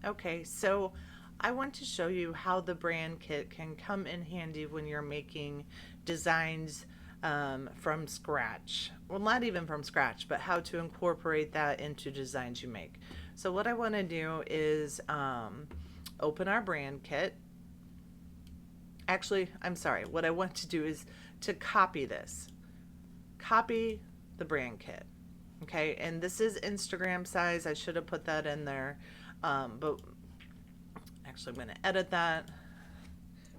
Okay, so I want to show you how the brand kit can come in handy when you're making designs from scratch. Well, not even from scratch, but how to incorporate that into designs you make. So what I want to do is open our brand kit. Actually, I'm sorry. What I want to do is to copy this. Copy the brand kit. Okay, and this is Instagram size. I should have put that in there. But actually, I'm going to edit that.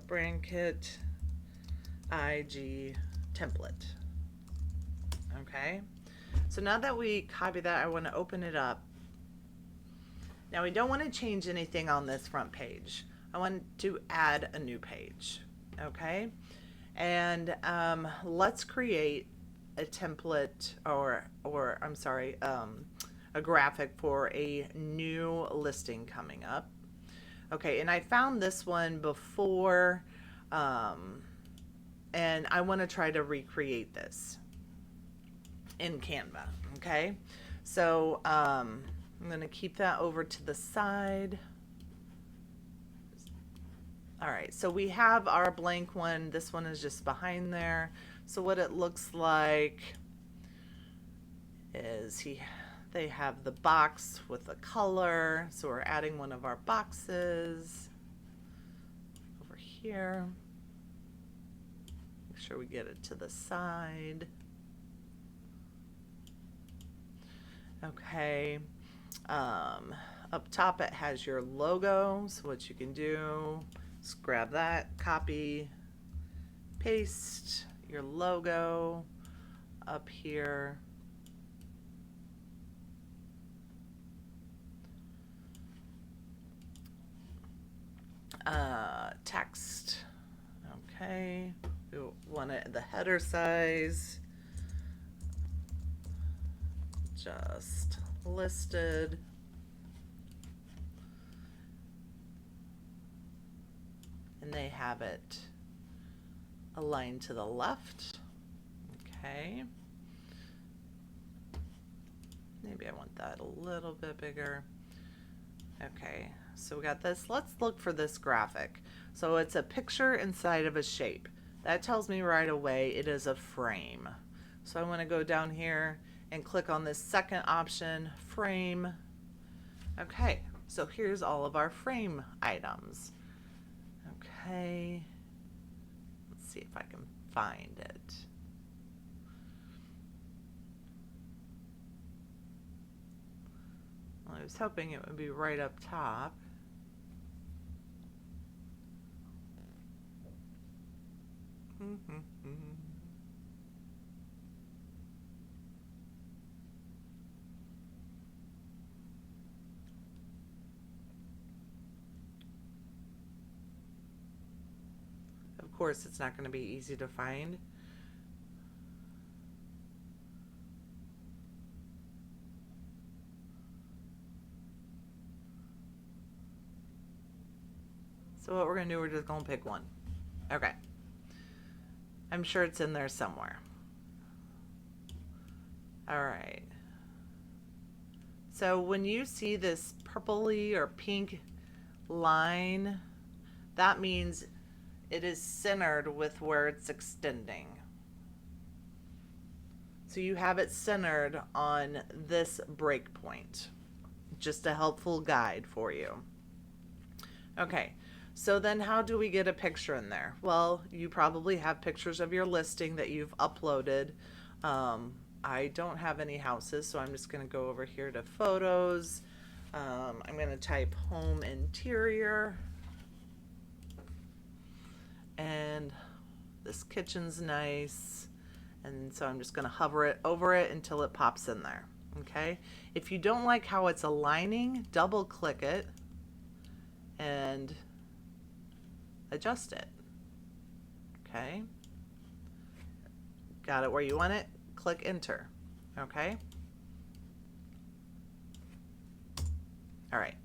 Brand kit IG template. Okay, so now that we copy that, I want to open it up. Now, we don't want to change anything on this front page. I want to add a new page. Okay, and let's create a template or I'm sorry, a graphic for a new listing coming up. Okay, and I found this one before, and I want to try to recreate this in Canva. Okay, so I'm going to keep that over to the side. All right, so we have our blank one. This one is just behind there. So what it looks like is they have the box with the color. So we're adding one of our boxes over here. Make sure we get it to the side. Okay. Up top it has your logo. So what you can do is grab that, copy, paste your logo up here. Text. Okay. We want it the header size. Just listed. And they have it aligned to the left. Okay. Maybe I want that a little bit bigger. Okay, so we got this. Let's look for this graphic. So it's a picture inside of a shape. That tells me right away it is a frame. So I want to go down here and click on this second option, frame. Okay, so here's all of our frame items. Okay, let's see if I can find it. Well, I was hoping it would be right up top. Of course, it's not going to be easy to find. So what we're going to do, we're just going to pick one. Okay. I'm sure it's in there somewhere. All right. So when you see this purpley or pink line, that means it is centered with where it's extending. So you have it centered on this break point. Just a helpful guide for you. Okay, so then how do we get a picture in there? Well, you probably have pictures of your listing that you've uploaded. I don't have any houses, so I'm just going to go over here to photos. I'm going to type home interior. And this kitchen's nice. And so I'm just going to hover it over it until it pops in there. Okay. If you don't like how it's aligning, double click it and adjust it. Okay. Got it where you want it? Click enter. Okay. All right.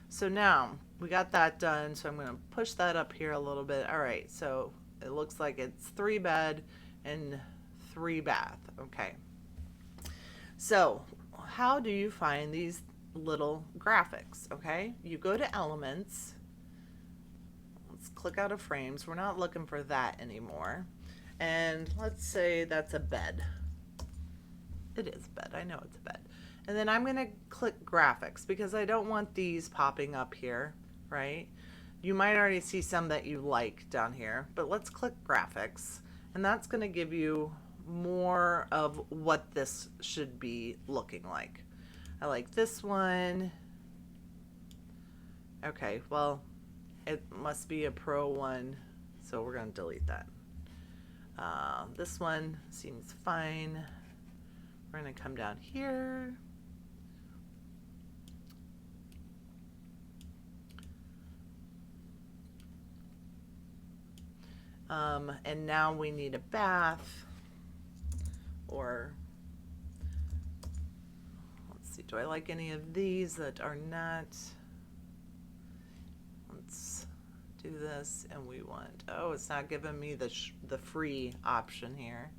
So now we got that done. So I'm going to push that up here a little bit. All right. So it looks like it's 3 bed and 3 bath. Okay. So how do you find these little graphics, okay? You go to Elements. Let's click out of frames. We're not looking for that anymore. And let's say that's a bed. It is a bed. I know it's a bed. And then I'm going to click graphics because I don't want these popping up here, right? You might already see some that you like down here, but let's click graphics. And that's going to give you more of what this should be looking like. I like this one. Okay, well, it must be a pro one, so we're going to delete that. This one seems fine. We're going to come down here. And now we need a bath, or let's see, do I like any of these that are not? Let's do this, and we want, oh, it's not giving me the free option here.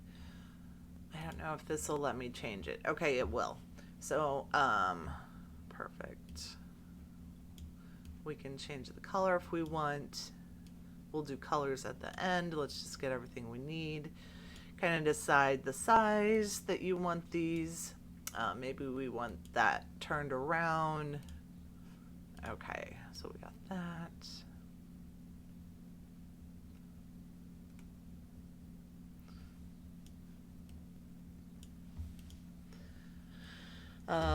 I don't know if this will let me change it. Okay, it will. So, perfect. We can change the color if we want. We'll do colors at the end. Let's just get everything we need. Kind of decide the size that you want these. Maybe we want that turned around. Okay, so we got that.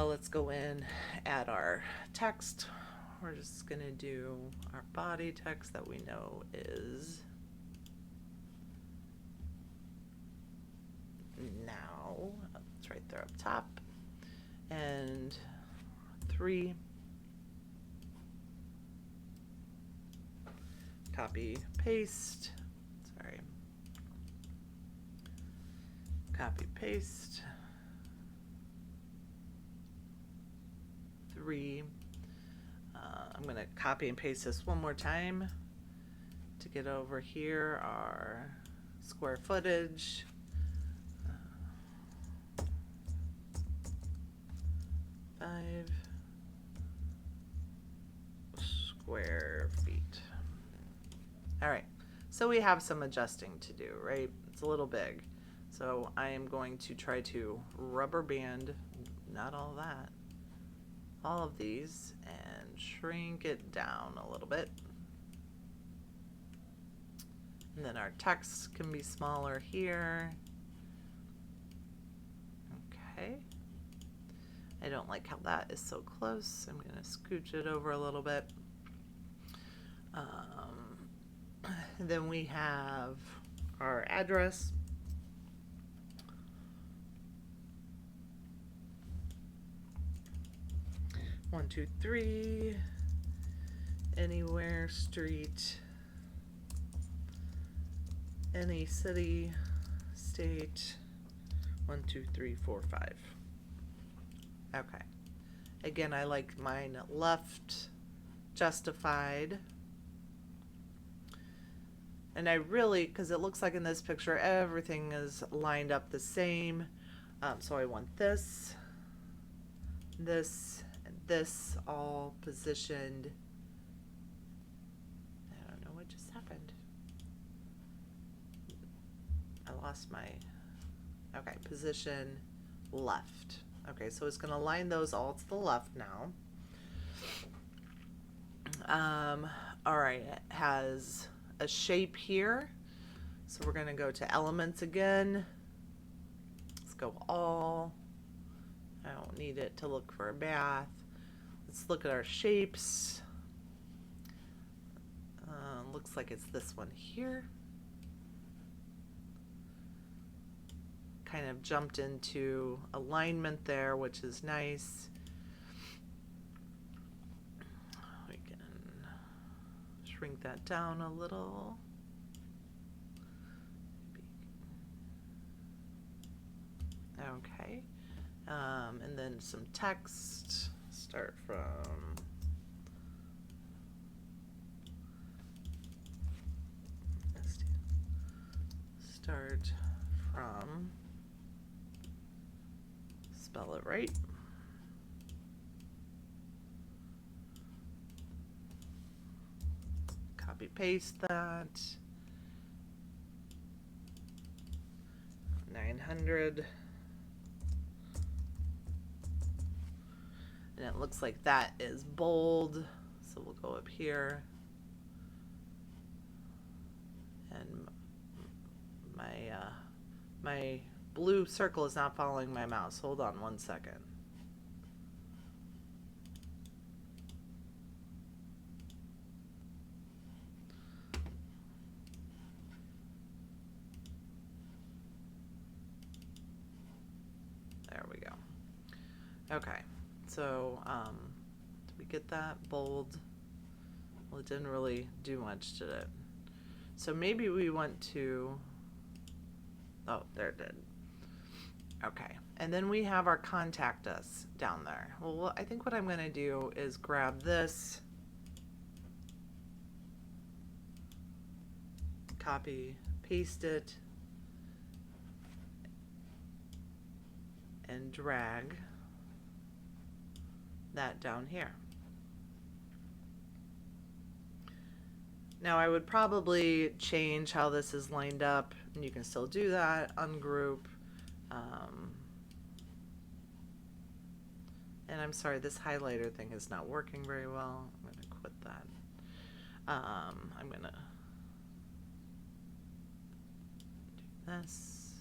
Let's go in, add our text. We're just gonna do our body text that we know is now. It's right there up top. And 3. Copy, paste. Sorry. Copy, paste. 3. I'm going to copy and paste this one more time to get over here our square footage. 5 square feet. All right, so we have some adjusting to do, right? It's a little big. So I am going to try to rubber band, not all that, all of these, and shrink it down a little bit. And then our text can be smaller here. Okay. I don't like how that is so close. I'm going to scooch it over a little bit. Then we have our address. One, 2, 3, anywhere, street, any city, state, 1, 2, 3, 4, 5. Okay. Again, I like mine left, justified. And I really, because it looks like in this picture, everything is lined up the same. So I want this, this, this all positioned. I don't know what just happened. I lost my, okay, position left. Okay, so it's going to line those all to the left now. All right, it has a shape here. So we're going to go to elements again. Let's go all. I don't need it to look for a bath. Let's look at our shapes. Looks like it's this one here. Kind of jumped into alignment there, which is nice. We can shrink that down a little. Okay. And then some text. Start from spell it right. paste that. 900. And it looks like that is bold. So we'll go up here. And my blue circle is not following my mouse. Hold on one second. There we go. Okay, so did we get that bold? Well, it didn't really do much, did it? So maybe we want to, oh, there it did. Okay, and then we have our contact us down there. Well, I think what I'm going to do is grab this, copy, paste it, and drag that down here. Now I would probably change how this is lined up, and you can still do that, ungroup. And I'm sorry, this highlighter thing is not working very well. I'm going to quit that. I'm going to do this.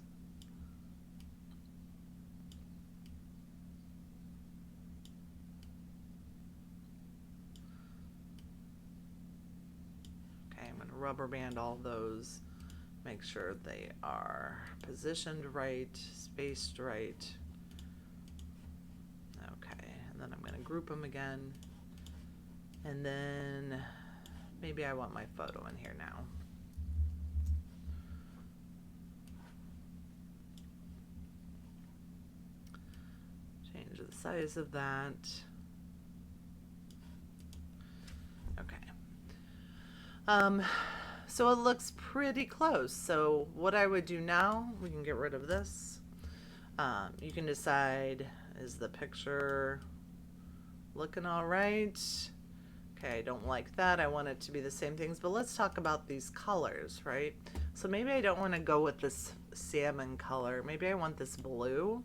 Okay, I'm going to rubber band all those, make sure they are positioned right, spaced right. Okay, and then I'm going to group them again. And then maybe I want my photo in here now. Change the size of that. Okay. So it looks pretty close. So what I would do now, we can get rid of this. You can decide, is the picture looking all right? Okay, I don't like that. I want it to be the same things, but let's talk about these colors, right? So maybe I don't want to go with this salmon color. Maybe I want this blue.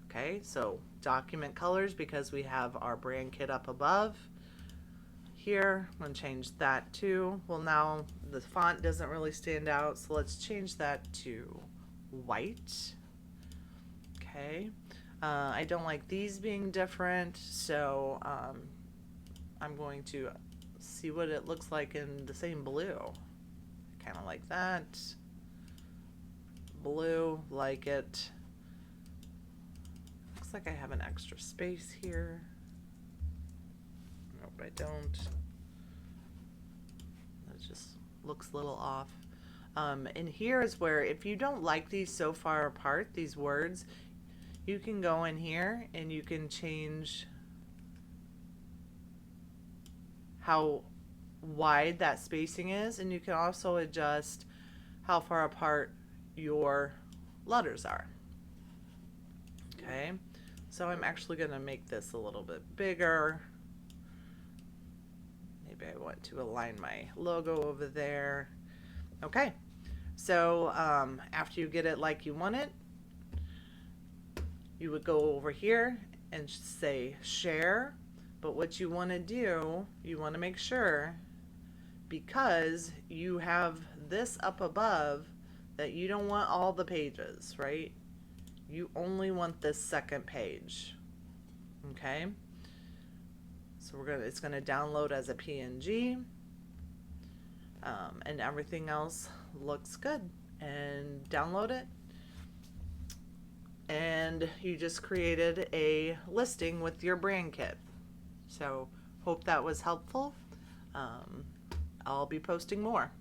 Okay, so document colors, because we have our brand kit up above. Here, I'm going to change that too. Well, now the font doesn't really stand out, so let's change that to white. Okay, I don't like these being different, so I'm going to see what it looks like in the same blue. Kind of like that. Blue, like it. Looks like I have an extra space here. Nope, I don't. That just looks a little off. And here is where, if you don't like these so far apart, these words, you can go in here and you can change how wide that spacing is, and you can also adjust how far apart your letters are. Okay, so I'm actually going to make this a little bit bigger. Maybe I want to align my logo over there. Okay, so after you get it like you want it, you would go over here and say share. But what you want to do, you want to make sure, because you have this up above, that you don't want all the pages, right? You only want this second page. Okay? So it's gonna download as a PNG, and everything else looks good. And download it. And you just created a listing with your brand kit. So hope that was helpful. I'll be posting more.